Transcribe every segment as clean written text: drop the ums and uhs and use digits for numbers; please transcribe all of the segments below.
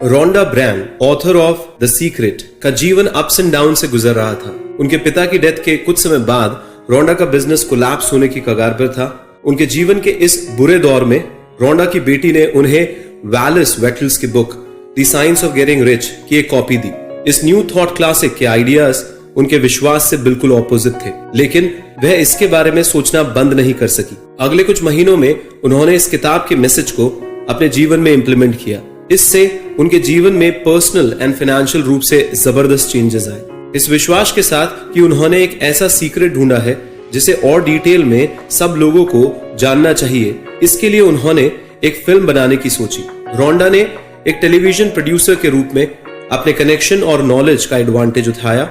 Rhonda Byrne, author of the Secret, का जीवन ups and down से गुजर रहा था। उनके पिता की डेथ के कुछ समय बाद रोंडा का बिजनेस कोलैप्स होने की कगार पर था। उनके जीवन के इस बुरे दौर में रोंडा की बेटी ने उन्हें वैलिस वेटल्स की book the science of getting rich की एक कॉपी दी। इस न्यू थॉट क्लासिक के आइडियाज उनके विश्वास से बिल्कुल ऑपोजिट थे, लेकिन वह इसके बारे में सोचना बंद नहीं कर सकी। अगले कुछ महीनों में उन्होंने इस किताब के मैसेज को अपने जीवन में इंप्लीमेंट किया। इससे उनके जीवन में पर्सनल एंड फाइनेंशियल रूप से जबरदस्त चेंजेस आए, इस विश्वास के साथ कि उन्होंने एक ऐसा सीक्रेट ढूंढा है जिसे और डिटेल में सब लोगों को जानना चाहिए। इसके लिए उन्होंने एक फिल्म बनाने की सोची। रोंडा ने एक टेलीविजन प्रोड्यूसर के रूप में अपने कनेक्शन और नॉलेज का एडवांटेज उठाया।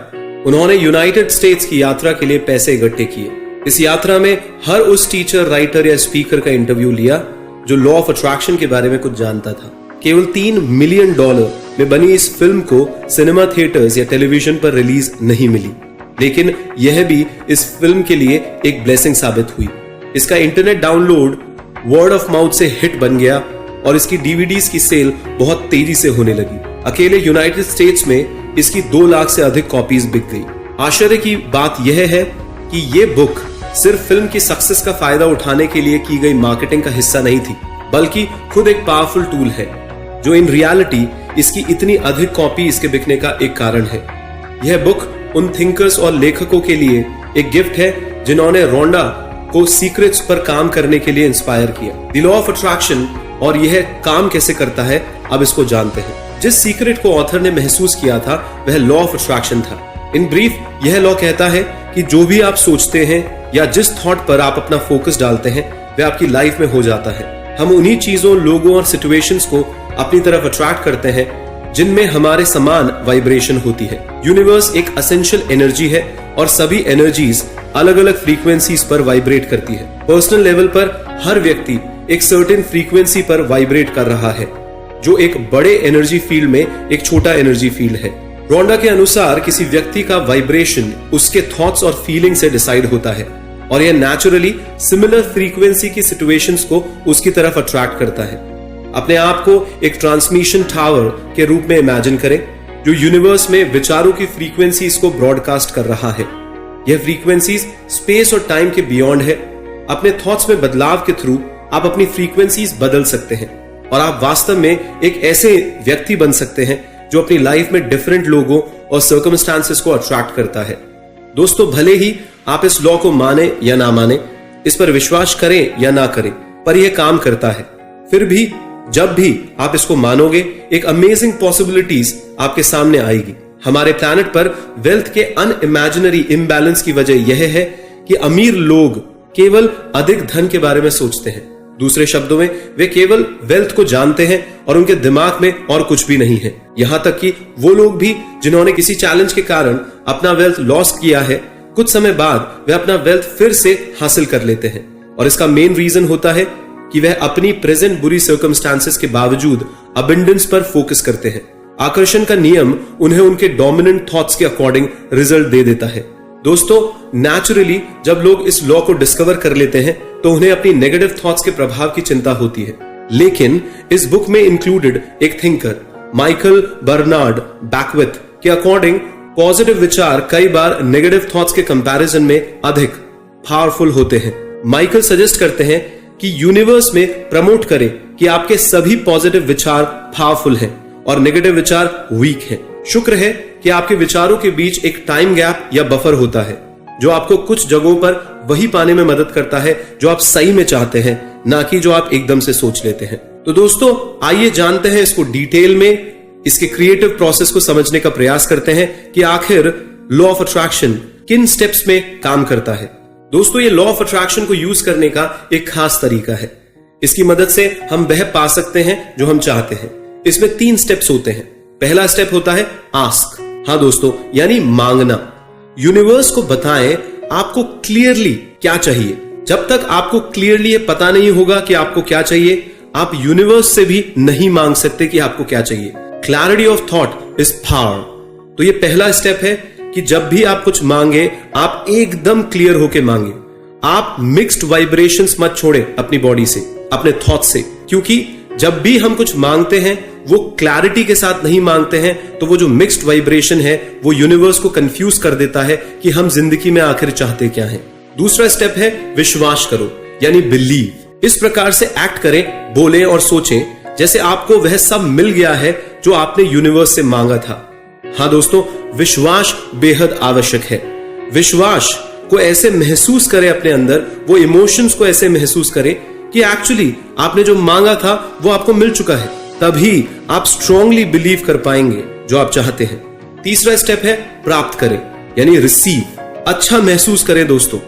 उन्होंने यूनाइटेड स्टेट्स की यात्रा के लिए पैसे इकट्ठे किए। इस यात्रा में हर उस टीचर, राइटर या स्पीकर का इंटरव्यू लिया जो लॉ ऑफ अट्रैक्शन के बारे में कुछ जानता था। केवल $3 मिलियन में बनी इस फिल्म को सिनेमा थिएटर्स या टेलीविजन पर रिलीज नहीं मिली, लेकिन यह भी इस फिल्म के लिए एक ब्लेसिंग साबित हुई। इसका internet download word of mouth से हिट बन गया और इसकी डीवीडीज की सेल बहुत तेजी से होने लगी। अकेले यूनाइटेड स्टेट्स में इसकी 2 लाख से अधिक कॉपीज बिक गई। आश्चर्य की बात यह है कि यह बुक सिर्फ फिल्म की सक्सेस का फायदा उठाने के लिए की गई मार्केटिंग का हिस्सा नहीं थी, बल्कि खुद एक पावरफुल टूल है जो इन रियलिटी इसकी इतनी अधिक कॉपी इसके बिकने का एक कारण है। यह बुक उन थिंकर्स और लेखकों के लिए एक गिफ्ट है जिन्होंने रोंडा को सीक्रेट्स पर काम करने के लिए इंस्पायर किया। द लॉ ऑफ अट्रैक्शन और यह काम कैसे करता है, अब इसको जानते हैं। जिस सीक्रेट को ऑथर ने महसूस किया था वह लॉ ऑफ अट्रैक्शन था। इन ब्रीफ, यह लॉ कहता है कि जो भी आप सोचते हैं या जिस थॉट पर आप अपना फोकस डालते हैं वह आपकी लाइफ में हो जाता है। हम उन्हीं चीजों, लोगों और सिचुएशंस को अपनी तरफ अट्रैक्ट करते हैं जिनमें हमारे समान वाइब्रेशन होती है। यूनिवर्स एक एसेंशियल एनर्जी है और सभी एनर्जीज अलग अलग फ्रीक्वेंसीज पर वाइब्रेट करती है। पर्सनल लेवल पर हर व्यक्ति एक सर्टेन फ्रीक्वेंसी पर वाइब्रेट कर रहा है, जो एक बड़े एनर्जी फील्ड में एक छोटा एनर्जी फील्ड है। रोंडा के अनुसार किसी व्यक्ति का वाइब्रेशन उसके थॉट्स और फीलिंग से डिसाइड होता है और यह नेचुरली सिमिलर फ्रीक्वेंसी की सिचुएशंस को उसकी तरफ अट्रैक्ट करता है। अपने आप को एक ट्रांसमिशन टावर के रूप में इमेजिन करें जो यूनिवर्स में विचारों की फ्रीक्वेंसीज को ब्रॉडकास्ट कर रहा है। यह फ्रीक्वेंसीज स्पेस और टाइम के बियॉन्ड है। अपने थॉट्स में बदलाव के थ्रू आप अपनी फ्रीक्वेंसीज बदल सकते हैं और आप वास्तव में एक ऐसे व्यक्ति बन सकते हैं जो अपनी लाइफ में डिफरेंट लोगों और सर्कमस्टांसेस को अट्रैक्ट करता है। दोस्तों, भले ही आप इस लॉ को माने या ना माने, इस पर विश्वास करें या ना करें, पर यह काम करता है। फिर भी जब भी आप इसको मानोगे, एक अमेजिंग पॉसिबिलिटीज आपके सामने आएगी। हमारे प्लैनेट पर वेल्थ के अनइमेजिनरी इम्बैलेंस की वजह यह है कि अमीर लोग केवल अधिक धन के बारे में सोचते हैं। दूसरे शब्दों में, वे केवल वेल्थ को जानते हैं और उनके दिमाग में और कुछ भी नहीं है। यहां तक कि वो लोग भी जिन्होंने किसी चैलेंज के कारण अपना वेल्थ लॉस किया है, कुछ समय बाद वे अपना वेल्थ फिर से हासिल कर लेते हैं। और इसका मेन रीजन होता है कि वह अपनी प्रेजेंट बुरी सर्कमस्टांसेस के बावजूद अबंडेंस पर फोकस करते हैं। आकर्षण का नियम उन्हें उनके डोमिनेंट थॉट्स के अकॉर्डिंग रिजल्ट दे देता है। दोस्तों, नेचुरली जब लोग इस लॉ को डिस्कवर कर लेते हैं तो उन्हें अपनी नेगेटिव थॉट्स के प्रभाव की चिंता होती है। लेकिन इस बुक में इंक्लूडेड एक थिंकर माइकल बर्नार्ड बैकविथ के अकॉर्डिंग पॉजिटिव विचार कई बार नेगेटिव थॉट्स के कंपैरिजन में अधिक पावरफुल होते हैं। माइकल सजेस्ट करते हैं कि यूनिवर्स में प्रमोट करें कि आपके सभी पॉजिटिव विचार पावरफुल हैं और नेगेटिव विचार वीक हैं। शुक्र है कि आपके विचारों के बीच एक टाइम गैप या बफर होता है जो आपको कुछ जगहों पर वही पाने में मदद करता है जो आप सही में चाहते हैं, ना कि जो आप एकदम से सोच लेते हैं। तो दोस्तों, आइए जानते हैं इसको डिटेल में, इसके क्रिएटिव प्रोसेस को समझने का प्रयास करते हैं कि आखिर लॉ ऑफ अट्रैक्शन किन स्टेप्स में काम करता है। दोस्तों, ये लॉ ऑफ अट्रैक्शन को यूज करने का एक खास तरीका है। इसकी मदद से हम वह पा सकते हैं जो हम चाहते हैं। इसमें 3 स्टेप्स होते हैं। पहला स्टेप होता है आस्क। हाँ दोस्तों, यानी मांगना। यूनिवर्स को बताएं आपको क्लियरली क्या चाहिए। जब तक आपको क्लियरली ये पता नहीं होगा कि आपको क्या चाहिए, आप यूनिवर्स से भी नहीं मांग सकते कि आपको क्या चाहिए। Clarity of thought is power. तो ये पहला स्टेप है कि जब भी आप कुछ मांगे, आप एकदम क्लियर होके मांगे। आप मिक्स्ड वाइब्रेशंस मत छोड़ें अपनी बॉडी से, अपने थॉट से, क्योंकि जब भी हम कुछ मांगते हैं वो क्लैरिटी के साथ नहीं मांगते हैं तो वो जो मिक्स्ड वाइब्रेशन है वो यूनिवर्स को कंफ्यूज कर देता है कि हम जिंदगी में आखिर चाहते क्या हैं। दूसरा स्टेप है विश्वास करो, यानी बिलीव। इस प्रकार से एक्ट करें, बोलें और सोचें जैसे आपको वह सब मिल गया है जो आपने यूनिवर्स से मांगा था। हाँ दोस्तों, विश्वास बेहद आवश्यक है। विश्वास को ऐसे महसूस करें अपने अंदर, वो इमोशंस को ऐसे महसूस करें कि एक्चुअली आपने जो मांगा था वो आपको मिल चुका है। तभी आप स्ट्रांगली बिलीव कर पाएंगे जो आप चाहते हैं। तीसरा स्टेप है प्राप्त करें, यानी रिसीव। अच्छा महसूस करें दोस्तों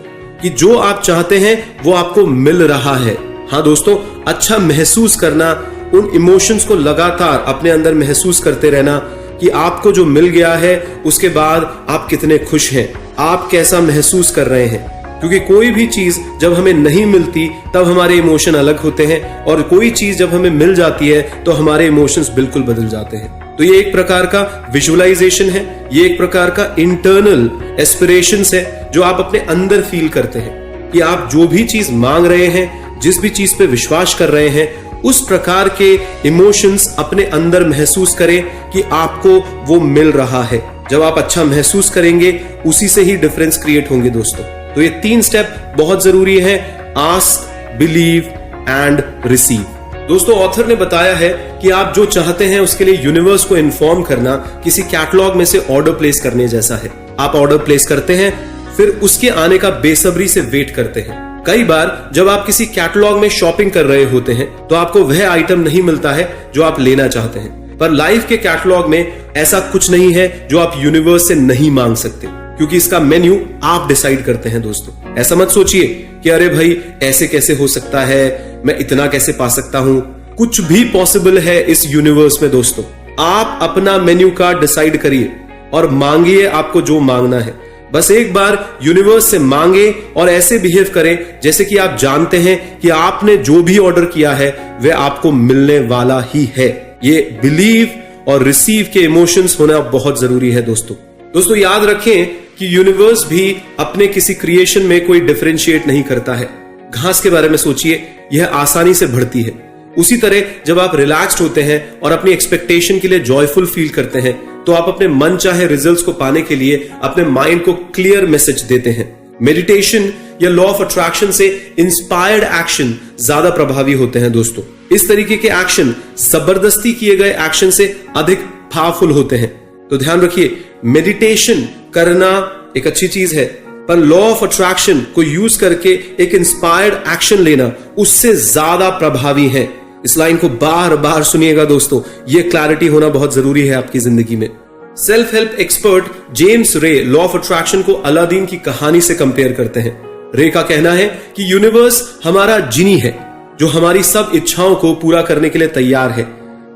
कि जो आप चाहते हैं वो आपको मिल रहा है। हाँ दोस्तों, अच्छा महसूस करना, उन इमोशंस को लगातार अपने अंदर महसूस करते रहना कि आपको जो मिल गया है उसके बाद आप कितने खुश हैं, आप कैसा महसूस कर रहे हैं। क्योंकि कोई भी चीज जब हमें नहीं मिलती तब हमारे इमोशन अलग होते हैं, और कोई चीज जब हमें मिल जाती है तो हमारे इमोशंस बिल्कुल बदल जाते हैं। तो ये एक प्रकार का विजुअलाइजेशन है, ये एक प्रकार का इंटरनल एस्पिरेशंस है जो आप अपने अंदर फील करते हैं कि आप जो भी चीज मांग रहे हैं, जिस भी चीज पे विश्वास कर रहे हैं, उस प्रकार के इमोशंस अपने अंदर महसूस करें कि आपको वो मिल रहा है। जब आप अच्छा महसूस करेंगे उसी से ही डिफरेंस क्रिएट होंगे दोस्तों। तो ये 3 स्टेप बहुत जरूरी है, आस्क, बिलीव एंड रिसीव। दोस्तों, ऑथर ने बताया है कि आप जो चाहते हैं उसके लिए यूनिवर्स को इन्फॉर्म करना किसी कैटलॉग में से ऑर्डर प्लेस करने जैसा है। आप ऑर्डर प्लेस करते हैं, फिर उसके आने का बेसब्री से वेट करते हैं। कई बार जब आप किसी कैटलॉग में शॉपिंग कर रहे होते हैं तो आपको वह आइटम नहीं मिलता है जो आप लेना चाहते हैं, पर लाइफ के कैटलॉग में ऐसा कुछ नहीं है जो आप यूनिवर्स से नहीं मांग सकते, क्योंकि इसका मेन्यू आप डिसाइड करते हैं दोस्तों। ऐसा मत सोचिए कि अरे भाई ऐसे कैसे हो सकता है, मैं इतना कैसे पा सकता हूं। कुछ भी पॉसिबल है इस यूनिवर्स में दोस्तों। आप अपना मेन्यू कार्ड डिसाइड करिए और मांगिए आपको जो मांगना है। बस एक बार यूनिवर्स से मांगे और ऐसे बिहेव करें जैसे कि आप जानते हैं कि आपने जो भी ऑर्डर किया है वह आपको मिलने वाला ही है। ये बिलीव और रिसीव के इमोशंस होना बहुत जरूरी है दोस्तों। दोस्तों, याद रखें कि यूनिवर्स भी अपने किसी क्रिएशन में कोई डिफरेंशिएट नहीं करता है। घास के बारे में सोचिए, यह आसानी से बढ़ती है। उसी तरह जब आप रिलैक्स्ड होते हैं और अपनी एक्सपेक्टेशन के लिए जॉयफुल फील करते हैं तो आप अपने मन चाहे रिजल्ट्स को पाने के लिए अपने माइंड को क्लियर मैसेज देते हैं। मेडिटेशन या लॉ ऑफ अट्रैक्शन से इंस्पायर्ड एक्शन ज्यादा प्रभावी होते हैं दोस्तों। इस तरीके के एक्शन जबरदस्ती किए गए एक्शन से अधिक पावरफुल होते हैं। तो ध्यान रखिए, मेडिटेशन करना एक अच्छी चीज है, पर लॉ ऑफ अट्रैक्शन को यूज करके एक इंस्पायर्ड एक्शन लेना उससे ज्यादा प्रभावी है। इस लाइन को बार बार सुनिएगा दोस्तों, यह क्लैरिटी होना बहुत जरूरी है आपकी जिंदगी में। सेल्फ हेल्प एक्सपर्ट जेम्स रे लॉ ऑफ अट्रैक्शन को अलादीन की कहानी से कंपेयर करते हैं। रे का कहना है कि यूनिवर्स हमारा जिनी है जो हमारी सब इच्छाओं को पूरा करने के लिए तैयार है,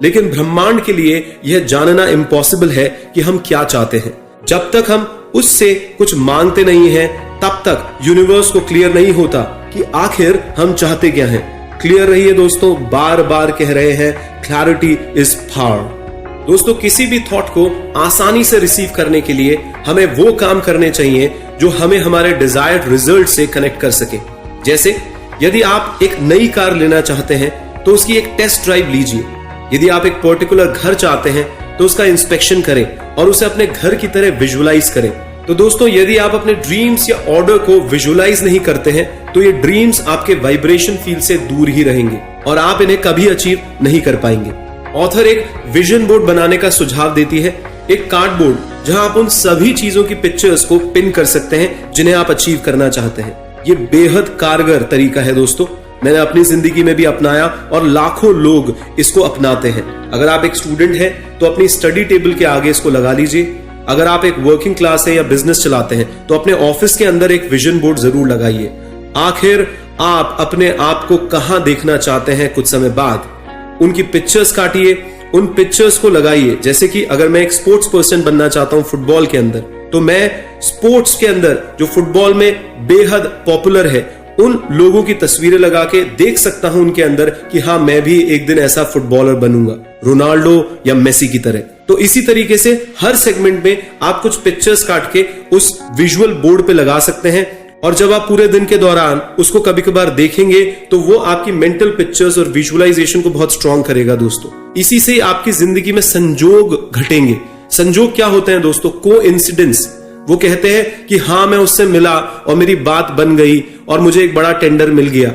लेकिन ब्रह्मांड के लिए यह जानना इम्पॉसिबल है कि हम क्या चाहते हैं। जब तक हम उससे कुछ मांगते नहीं हैं, तब तक यूनिवर्स को क्लियर नहीं होता कि आखिर हम चाहते क्या हैं। क्लियर रहिए दोस्तों, बार बार कह रहे हैं, क्लैरिटी इज पावर। दोस्तों, किसी भी थॉट को आसानी से रिसीव करने के लिए हमें वो काम करने चाहिए जो हमें हमारे डिजायर्ड रिजल्ट से कनेक्ट कर सके। जैसे यदि आप एक नई कार लेना चाहते हैं तो उसकी एक टेस्ट ड्राइव लीजिए। यदि आप एक पर्टिकुलर घर चाहते हैं तो उसका इंस्पेक्शन करें और उसे अपने घर की तरह विजुअलाइज करें। तो दोस्तों, यदि आप अपने ड्रीम्स या ऑर्डर को विजुअलाइज नहीं करते हैं तो ये ड्रीम्स आपके वाइब्रेशन फील्ड से दूर ही रहेंगे और आप इन्हें कभी अचीव नहीं कर पाएंगे। ऑथर एक विजन बोर्ड बनाने का सुझाव देती है, एक कार्डबोर्ड जहां आप उन सभी चीजों की पिक्चर्स को पिन कर सकते हैं जिन्हें आप अचीव करना चाहते हैं। ये बेहद कारगर तरीका है दोस्तों, मैंने अपनी जिंदगी में भी अपनाया और लाखों लोग इसको अपनाते हैं। अगर आप एक स्टूडेंट हैं तो अपनी स्टडी टेबल के आगे इसको लगा लीजिए। अगर आप एक वर्किंग क्लास है या बिजनेस चलाते हैं तो अपने ऑफिस के अंदर एक विजन बोर्ड जरूर लगाइए। आखिर आप अपने आप को कहां देखना चाहते हैं कुछ समय बाद, उनकी पिक्चर्स काटिए, उन पिक्चर्स को लगाइए। जैसे कि अगर मैं एक स्पोर्ट्स पर्सन बनना चाहता हूं फुटबॉल के अंदर, तो मैं स्पोर्ट्स के अंदर जो फुटबॉल में बेहद पॉपुलर है उन लोगों की तस्वीरें लगा के देख सकता हूं उनके अंदर कि हाँ, मैं भी एक दिन ऐसा फुटबॉलर बनूंगा, रोनाल्डो या मेसी की तरह। तो इसी तरीके से हर सेगमेंट में आप कुछ पिक्चर्स काट के उस विजुअल बोर्ड पे लगा सकते हैं। और जब आप पूरे दिन के दौरान उसको कभी कभार देखेंगे तो वो आपकी मेंटल पिक्चर्स और विजुअलाइजेशन को बहुत स्ट्रांग करेगा दोस्तों। इसी से आपकी जिंदगी में संजोग घटेंगे। संजोग क्या होते हैं दोस्तों? कोइंसिडेंस। वो कहते हैं कि हाँ, मैं उससे मिला और मेरी बात बन गई और मुझे एक बड़ा टेंडर मिल गया।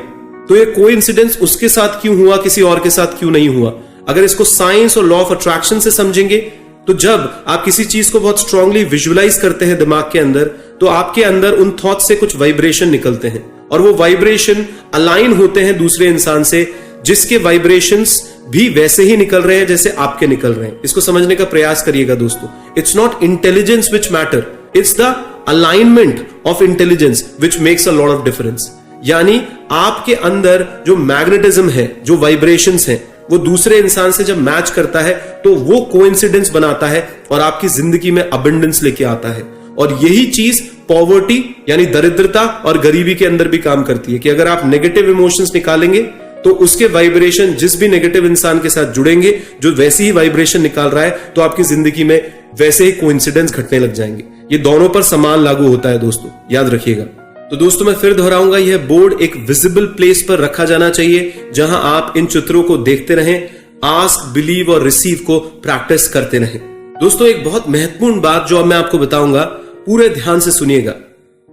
तो ये कोइंसिडेंस उसके साथ क्यों हुआ, किसी और के साथ क्यों नहीं हुआ? अगर इसको साइंस और लॉ ऑफ अट्रैक्शन से समझेंगे तो जब आप किसी चीज को बहुत स्ट्रांगली विजुअलाइज करते हैं दिमाग के अंदर, तो आपके अंदर उन थॉट से कुछ वाइब्रेशन निकलते हैं और वो वाइब्रेशन अलाइन होते हैं दूसरे इंसान से, जिसके वाइब्रेशंस भी वैसे ही निकल रहे हैं जैसे आपके निकल रहे हैं। इसको समझने का प्रयास करिएगा दोस्तों। It's not intelligence which matter, it's the alignment of intelligence which makes a lot of difference. यानी आपके अंदर जो मैग्नेटिज्म है, जो वाइब्रेशंस हैं, वो दूसरे इंसान से जब मैच करता है तो वो कोइंसिडेंस बनाता है और आपकी जिंदगी में अबंडेंस लेके आता है। और यही चीज पॉवर्टी यानी दरिद्रता और गरीबी के अंदर भी काम करती है कि अगर आप नेगेटिव इमोशंस निकालेंगे तो उसके वाइब्रेशन जिस भी नेगेटिव इंसान के साथ जुड़ेंगे, जो वैसी ही वाइब्रेशन निकाल रहा है, तो आपकी जिंदगी में वैसे ही कोइंसिडेंस घटने लग जाएंगे। ये दोनों पर समान लागू होता है दोस्तों, याद रखिएगा। तो दोस्तों मैं फिर दोहराऊंगा, यह बोर्ड एक विजिबल प्लेस पर रखा जाना चाहिए जहां आप इन चित्रों को देखते रहें, आस्क, बिलीव और रिसीव को प्रैक्टिस करते रहें। दोस्तों एक बहुत महत्वपूर्ण बात जो अब मैं आपको बताऊंगा, पूरे ध्यान से सुनिएगा।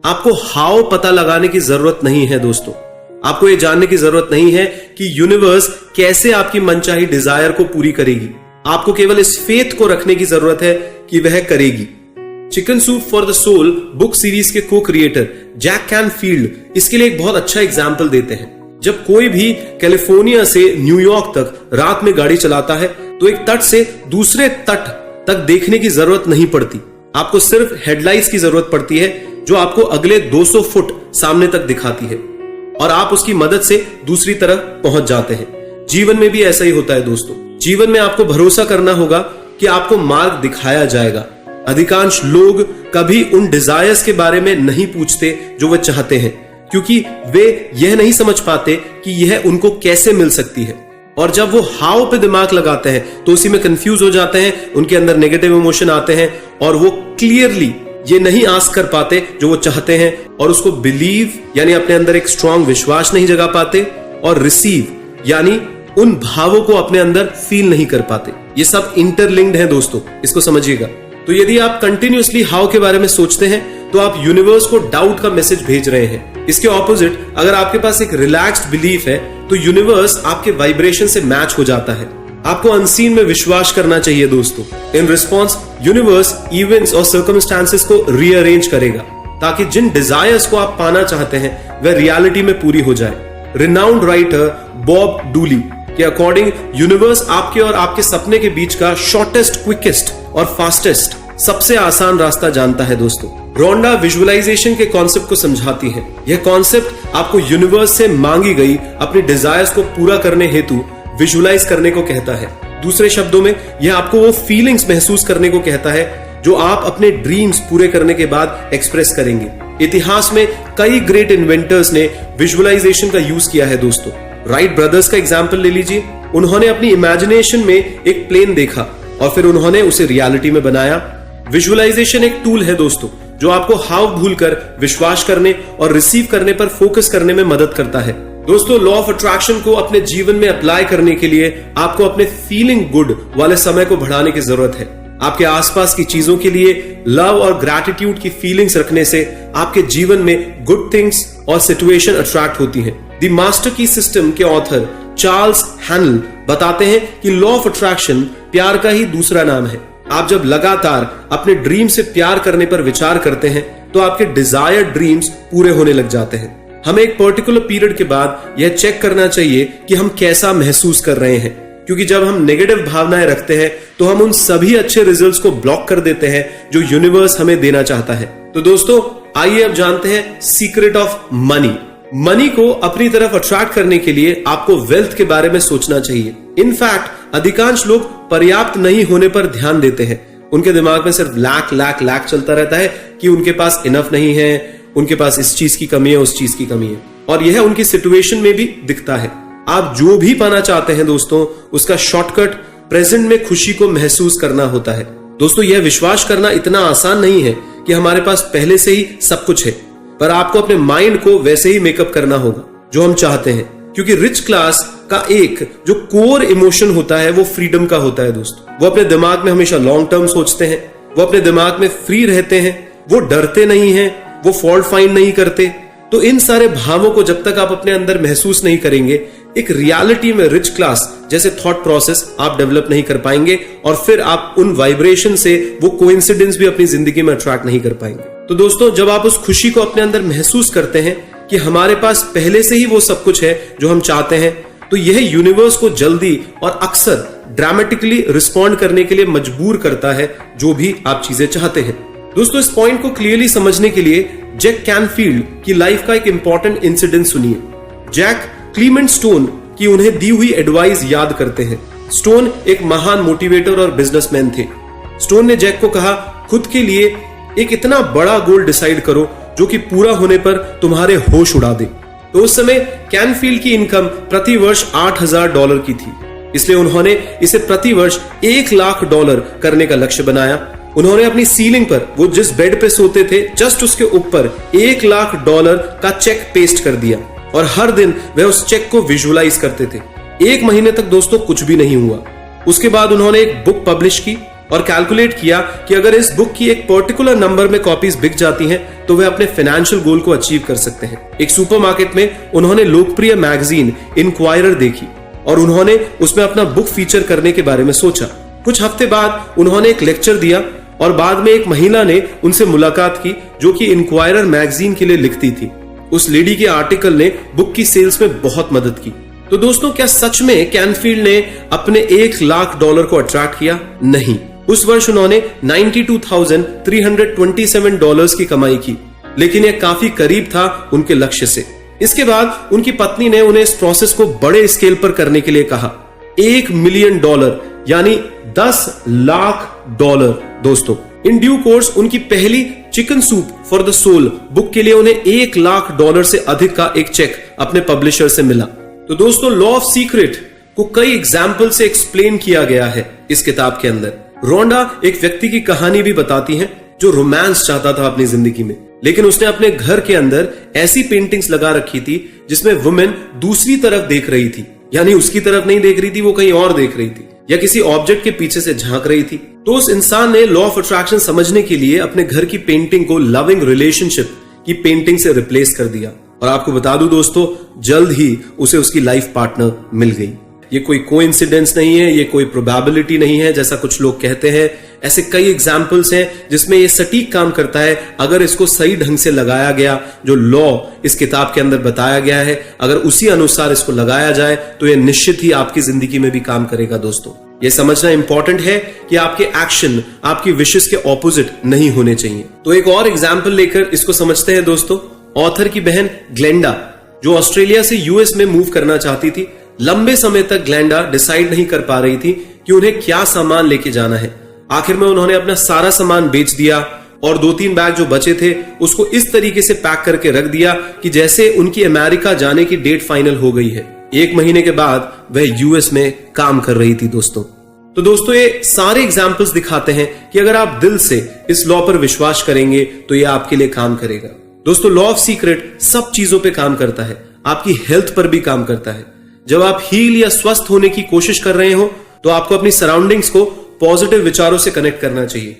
आपको हाउ पता लगाने की जरूरत नहीं है दोस्तों। आपको यह जानने की जरूरत नहीं है कि यूनिवर्स कैसे आपकी मनचाही डिजायर को पूरी करेगी। आपको केवल इस फेथ को रखने की जरूरत है कि वह करेगी। Chicken Soup for the Soul book series के को क्रिएटर जैक कैनफील्ड इसके लिए एक बहुत अच्छा एग्जाम्पल देते हैं। जब कोई भी कैलिफोर्निया से न्यूयॉर्क तक रात में गाड़ी चलाता है तो एक तट से दूसरे तट तक देखने की जरूरत नहीं पड़ती। आपको सिर्फ हेडलाइट्स की जरूरत पड़ती है जो आपको अगले 200 फुट सामने तक दिखाती है और आप उसकी मदद से दूसरी तरफ पहुंच जाते हैं। जीवन में भी ऐसा ही होता है दोस्तों। जीवन में आपको भरोसा करना होगा कि आपको मार्ग दिखाया जाएगा। अधिकांश लोग कभी उन डिजायर्स के बारे में नहीं पूछते जो वे चाहते हैं, क्योंकि वे यह नहीं समझ पाते कि यह उनको कैसे मिल सकती है। और जब वो हाउ पे दिमाग लगाते हैं तो उसी में कंफ्यूज हो जाते हैं, उनके अंदर नेगेटिव इमोशन आते हैं और वो क्लियरली ये नहीं आस्क कर पाते जो वो चाहते हैं, और उसको बिलीव यानी अपने अंदर एक स्ट्रांग विश्वास नहीं जगा पाते, और रिसीव यानी उन भावों को अपने अंदर फील नहीं कर पाते। ये सब इंटरलिंक्ड है दोस्तों, इसको समझिएगा। तो यदि आप कंटिन्यूअसली हाउ के बारे में सोचते हैं तो आप यूनिवर्स को डाउट का मैसेज भेज रहे हैं। इसके ऑपोजिट अगर आपके पास एक रिलैक्स्ड बिलीफ है तो यूनिवर्स आपके वाइब्रेशन से मैच हो जाता है। आपको अनसीन में विश्वास करना चाहिए दोस्तों। इन रिस्पॉन्स यूनिवर्स इवेंट्स और सर्कमस्टांसेस को रीअरेंज करेगा ताकि जिन डिजायर्स को आप पाना चाहते हैं वह रियलिटी में पूरी हो जाए। रिनाउंड राइटर बॉब डूली के अकॉर्डिंग यूनिवर्स आपके और आपके सपने के बीच का शॉर्टेस्ट, क्विकेस्ट और फास्टेस्ट सबसे आसान रास्ता जानता है दोस्तों। रोंडा विजुअलाइजेशन के कॉन्सेप्ट को समझाती है। यह कॉन्सेप्ट आपको यूनिवर्स से मांगी गई अपनी डिजायर्स को पूरा करने हेतु विजुअलाइज करने को कहता है। दूसरे शब्दों में यह आपको वो फीलिंग्स महसूस करने को कहता है जो आप अपने ड्रीम्स पूरे करने के बाद एक्सप्रेस करेंगे। इतिहास में कई ग्रेट इन्वेंटर्स ने विजुअलाइजेशन का यूज किया है दोस्तों। राइट ब्रदर्स का एग्जाम्पल ले लीजिए। उन्होंने अपनी इमेजिनेशन में एक प्लेन देखा और फिर उन्होंने उसे रियलिटी में बनाया। विजुअलाइजेशन एक टूल है दोस्तों जो आपको हाव भूलकर विश्वास करने और रिसीव करने पर फोकस करने में मदद करता है। दोस्तों लॉ ऑफ अट्रैक्शन को अपने जीवन में अप्लाई करने के लिए आपको अपने फीलिंग गुड वाले समय को बढ़ाने की जरूरत है। आपके आसपास की चीजों के लिए लव और ग्रैटिट्यूड की फीलिंग्स रखने से आपके जीवन में गुड थिंग्स और सिचुएशन अट्रैक्ट होती हैं। द मास्टर की सिस्टम के ऑथर चार्ल्स हैनल बताते हैं कि लॉ ऑफ अट्रैक्शन प्यार का ही दूसरा नाम है। आप जब लगातार अपने ड्रीम से प्यार करने पर विचार करते हैं तो आपके डिजायर्ड ड्रीम्स पूरे होने लग जाते हैं। हमें एक पर्टिकुलर पीरियड के बाद यह चेक करना चाहिए कि हम कैसा महसूस कर रहे हैं, क्योंकि जब हम नेगेटिव भावनाएं रखते हैं तो हम उन सभी अच्छे रिजल्ट्स को ब्लॉक कर देते हैं जो यूनिवर्स हमें देना चाहता है। तो दोस्तों आइए अब जानते हैं सीक्रेट ऑफ मनी। मनी को अपनी तरफ अट्रैक्ट करने के लिए आपको वेल्थ के बारे में सोचना चाहिए। इनफैक्ट अधिकांश लोग पर्याप्त नहीं होने पर ध्यान देते हैं। उनके दिमाग में सिर्फ लैक चलता रहता है कि उनके पास इनफ नहीं है, उनके पास इस चीज की कमी है, उस चीज की कमी है, और यह उनकी सिचुएशन में भी दिखता है। आप जो भी पाना चाहते हैं दोस्तों, उसका शॉर्टकट प्रेजेंट में खुशी को महसूस करना होता है। दोस्तों यह विश्वास करना इतना आसान नहीं है कि हमारे पास पहले से ही सब कुछ है। पर आपको अपने माइंड को वैसे ही मेकअप करना होगा जो हम चाहते हैं, क्योंकि रिच क्लास का एक जो कोर इमोशन होता है वो फ्रीडम का होता है दोस्तों। वो अपने दिमाग में हमेशा लॉन्ग टर्म सोचते हैं, वो अपने दिमाग में फ्री रहते हैं, वो डरते नहीं हैं, वो फॉल्ट फाइंड नहीं करते। तो इन सारे भावों को जब तक आप अपने अंदर महसूस नहीं करेंगे, एक रियलिटी में रिच क्लास जैसे थॉट प्रोसेस आप डेवलप नहीं कर पाएंगे, और फिर आप उन वाइब्रेशन से वो कोइंसिडेंस भी अपनी जिंदगी में अट्रैक्ट नहीं कर पाएंगे। तो दोस्तों, जब आप उस खुशी को अपने अंदर महसूस करते हैं कि हमारे पास पहले से ही वो सब कुछ है जो हम चाहते हैं, तो यह यूनिवर्स को जल्दी और अक्सर ड्रामेटिकली रिस्पॉन्ड करने के लिए मजबूर करता है जो भी आप चीजें चाहते हैं। दोस्तों, इस पॉइंट को क्लियरली समझने के लिए जैक कैनफील्ड की लाइफ का एक इंपॉर्टेंट इंसिडेंट सुनिए। जैक क्लीमेंट स्टोन की उन्हें दी हुई एडवाइस याद करते हैं। स्टोन एक महान मोटिवेटर और बिजनेसमैन थे। स्टोन ने जैक को कहा, खुद के लिए एक इतना बड़ा गोल डिसाइड करो जो कि पूरा होने पर तुम्हारे होश उड़ा दे। तो उस समय कैनफील्ड की इनकम प्रति वर्ष $8,000 की थी, इसलिए उन्होंने इसे प्रति वर्ष $1,00,000 करने का लक्ष्य बनाया। उन्होंने अपनी सीलिंग पर, वो जिस बेड पे सोते थे जस्ट उसके ऊपर $1,00,000 का चेक पेस्ट कर दिया, और हर दिन वह उस चेक को विजुअलाइज करते थे। 1 महीने तक दोस्तों कुछ भी नहीं हुआ। उसके बाद उन्होंने एक बुक पब्लिश की और कैलकुलेट किया कि अगर इस बुक की एक पर्टिकुलर नंबर में कॉपीज बिक जाती हैं तो वे अपने फाइनेंशियल गोल को अचीव कर सकते हैं। एक सुपरमार्केट में उन्होंने लोकप्रिय मैगजीन इंक्वायरर देखी और उन्होंने उसमें अपना बुक फीचर करने के बारे में सोचा। कुछ हफ्ते बाद उन्होंने एक लेक्चर दिया और बाद में एक महिला ने उनसे मुलाकात की जो कि इंक्वायरर मैगजीन के लिए लिखती थी। उस लेडी के आर्टिकल ने बुक की सेल्स में बहुत मदद की। तो दोस्तों, क्या सच में कैनफील्ड ने अपने $1,00,000 को अट्रैक्ट किया? नहीं। उस वर्ष उन्होंने $92,327 की कमाई की, लेकिन यह काफी करीब था उनके लक्ष्य से। इसके बाद उनकी पत्नी ने उन्हें इस प्रोसेस को बड़े स्केल पर करने के लिए कहा। $1 मिलियन यानी $10 लाख। दोस्तों, इन ड्यू कोर्स उनकी पहली Chicken Soup for the Soul book के लिए उन्हें $1,00,000 से अधिक का एक चेक अपने पब्लिशर से मिला। तो दोस्तों, लॉ ऑफ सीक्रेट को कई एग्जाम्पल से एक्सप्लेन किया गया है इस किताब के अंदर। रोंडा एक व्यक्ति की कहानी भी बताती है जो रोमांस चाहता था अपनी जिंदगी में, लेकिन उसने अपने घर के अंदर ऐसी पेंटिंग्स लगा रखी थी जिसमें वुमेन दूसरी तरफ देख रही थी, यानी उसकी तरफ नहीं देख रही थी, वो कहीं और देख रही थी या किसी ऑब्जेक्ट के पीछे से झांक रही थी। तो उस इंसान ने लॉ ऑफ अट्रैक्शन समझने के लिए अपने घर की पेंटिंग को लविंग रिलेशनशिप की पेंटिंग से रिप्लेस कर दिया। और आपको बता दूं दोस्तों, जल्द ही उसे उसकी लाइफ पार्टनर मिल गई। ये कोई कोइंसिडेंस नहीं है, ये कोई प्रोबेबिलिटी नहीं है जैसा कुछ लोग कहते हैं। ऐसे कई एग्जाम्पल्स हैं जिसमें ये सटीक काम करता है अगर इसको सही ढंग से लगाया गया। जो लॉ इस किताब के अंदर बताया गया है, अगर उसी अनुसार इसको लगाया जाए तो ये निश्चित ही आपकी जिंदगी में भी काम करेगा। दोस्तों, ये समझना इंपॉर्टेंट है कि आपके एक्शन आपकी विशेस के ऑपोजिट नहीं होने चाहिए। तो एक और एग्जाम्पल लेकर इसको समझते हैं। दोस्तों, ऑथर की बहन ग्लेंडा जो ऑस्ट्रेलिया से यूएस में मूव करना चाहती थी, लंबे समय तक ग्लेंडा डिसाइड नहीं कर पा रही थी कि उन्हें क्या सामान लेके जाना है। आखिर में उन्होंने अपना सारा सामान बेच दिया और 2-3 बैग जो बचे थे उसको इस तरीके से पैक करके रख दिया कि जैसे उनकी अमेरिका जाने की डेट फाइनल हो गई है। 1 महीने के बाद वह यूएस में काम कर रही थी। दोस्तों, तो दोस्तों, ये सारे एग्जाम्पल्स दिखाते हैं कि अगर आप दिल से इस लॉ पर विश्वास करेंगे तो ये आपके लिए काम करेगा। दोस्तों, लॉ ऑफ सीक्रेट सब चीजों पे काम करता है, आपकी हेल्थ पर भी काम करता है। जब आप हील या स्वस्थ होने की कोशिश कर रहे हो तो आपको अपनी सराउंडिंग्स को पॉजिटिव विचारों से कनेक्ट करना चाहिए।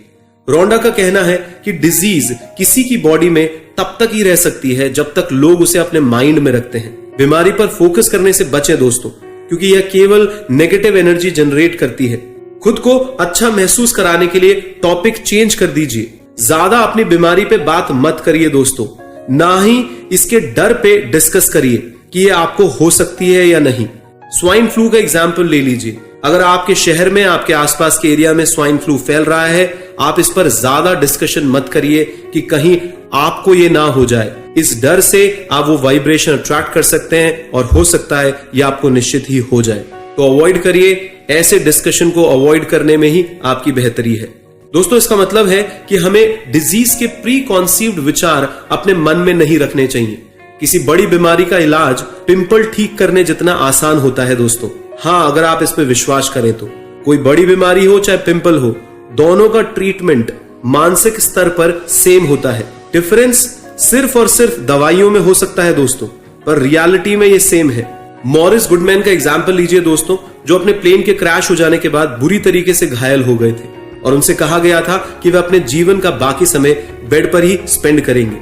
रोंडा का कहना है कि डिजीज किसी की बॉडी में तब तक ही रह सकती है जब तक लोग उसे अपने माइंड में रखते हैं। बीमारी पर फोकस करने से बचें दोस्तों, क्योंकि यह केवल नेगेटिव एनर्जी जनरेट करती है। खुद को अच्छा महसूस कराने के लिए टॉपिक चेंज कर दीजिए। ज्यादा अपनी बीमारी पे बात मत करिए दोस्तों, ना ही इसके डर पे डिस्कस करिए कि ये आपको हो सकती है या नहीं। स्वाइन फ्लू का एग्जाम्पल ले लीजिए। अगर आपके शहर में, आपके आसपास के एरिया में स्वाइन फ्लू फैल रहा है, आप इस पर ज्यादा डिस्कशन मत करिए कि कहीं आपको ये ना हो जाए। इस डर से आप वो वाइब्रेशन अट्रैक्ट कर सकते हैं और हो सकता है ये आपको निश्चित ही हो जाए। तो अवॉइड करिए, ऐसे डिस्कशन को अवॉइड करने में ही आपकी बेहतरी है। दोस्तों, इसका मतलब है कि हमें डिजीज के प्री कॉन्सीव्ड विचार अपने मन में नहीं रखने चाहिए। किसी बड़ी बीमारी का इलाज पिंपल ठीक करने जितना आसान होता है दोस्तों। हाँ, अगर आप इस पे विश्वास करें तो कोई बड़ी बीमारी हो चाहे पिंपल हो, दोनों का ट्रीटमेंट मानसिक स्तर पर सेम होता है। डिफरेंस सिर्फ और सिर्फ दवाइयों में हो सकता है दोस्तों, पर रियलिटी में ये सेम है। मॉरिस गुडमैन का एग्जाम्पल लीजिए दोस्तों, जो अपने प्लेन के क्रैश हो जाने के बाद बुरी तरीके से घायल हो गए थे और उनसे कहा गया था कि वे अपने जीवन का बाकी समय बेड पर ही स्पेंड करेंगे।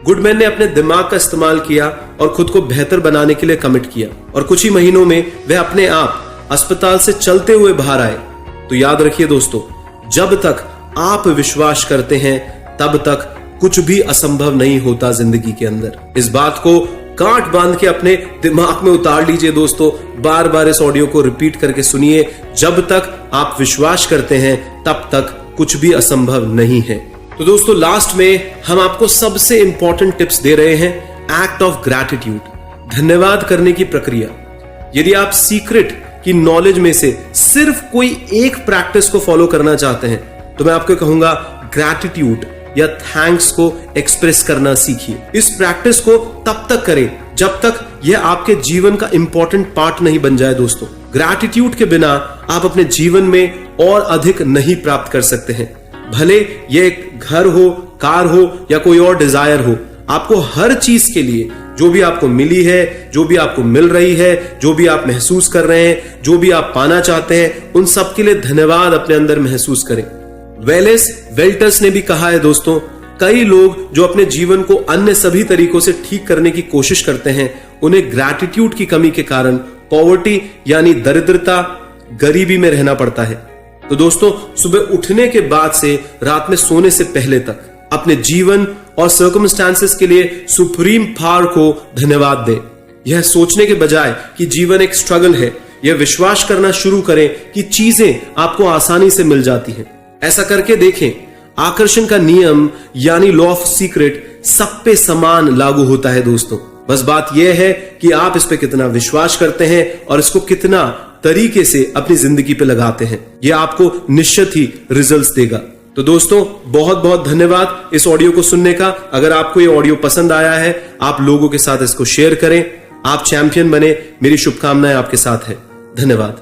गुडमैन ने अपने दिमाग का इस्तेमाल किया और खुद को बेहतर बनाने के लिए कमिट किया और कुछ ही महीनों में वे अपने आप अस्पताल से चलते हुए बाहर आए। तो याद रखिए दोस्तों, जब तक आप विश्वास करते हैं तब तक कुछ भी असंभव नहीं होता जिंदगी के अंदर। इस बात को गांठ बांध के अपने दिमाग में उतार लीजिए दोस्तों, बार बार इस ऑडियो को रिपीट करके सुनिए। जब तक आप विश्वास करते हैं तब तक कुछ भी असंभव नहीं है। तो दोस्तों लास्ट में हम आपको सबसे इंपॉर्टेंट टिप्स दे रहे हैं, एक्ट ऑफ ग्रैटिट्यूड, धन्यवाद करने की प्रक्रिया। यदि आप सीक्रेट की नॉलेज में से सिर्फ कोई एक प्रैक्टिस को फॉलो करना चाहते हैं तो मैं आपको कहूंगा ग्रैटिट्यूड या थैंक्स को एक्सप्रेस करना सीखिए। इस प्रैक्टिस को तब तक करें जब तक यह आपके जीवन का इंपॉर्टेंट पार्ट नहीं बन जाए दोस्तों। ग्रैटिट्यूड के बिना आप अपने जीवन में और अधिक नहीं प्राप्त कर सकते हैं। भले यह एक घर हो, कार हो या कोई और डिजायर हो, आपको हर चीज के लिए जो भी आपको मिली है, जो भी आपको मिल रही है, जो भी आप महसूस कर रहे हैं, जो भी आप पाना चाहते हैं, उन सब के लिए धन्यवाद अपने अंदर महसूस करें। वेलेस वेल्टर्स ने भी कहा है दोस्तों, कई लोग जो अपने जीवन को अन्य सभी तरीकों से ठीक करने की कोशिश करते हैं, उन्हें ग्रैटिट्यूड की कमी के कारण पॉवर्टी यानी दरिद्रता, गरीबी में रहना पड़ता है। तो दोस्तों सुबह उठने के बाद से रात में सोने से पहले तक अपने जीवन और सर्कमस्टांसेस के लिए सुप्रीम पावर को धन्यवाद दें। यह सोचने के बजाय कि जीवन एक स्ट्रगल है, यह विश्वास करना शुरू करें कि चीजें आपको आसानी से मिल जाती हैं। ऐसा करके देखें, आकर्षण का नियम यानी लॉ ऑफ सीक्रेट सब पे समान लागू होता है दोस्तों। बस बात यह है कि आप इस पे कितना विश्वास करते हैं और इसको कितना तरीके से अपनी जिंदगी पे लगाते हैं। यह आपको निश्चित ही रिजल्ट्स देगा। तो दोस्तों बहुत बहुत धन्यवाद इस ऑडियो को सुनने का। अगर आपको ये ऑडियो पसंद आया है, आप लोगों के साथ इसको शेयर करें। आप चैंपियन बने, मेरी शुभकामनाएं आपके साथ है। धन्यवाद।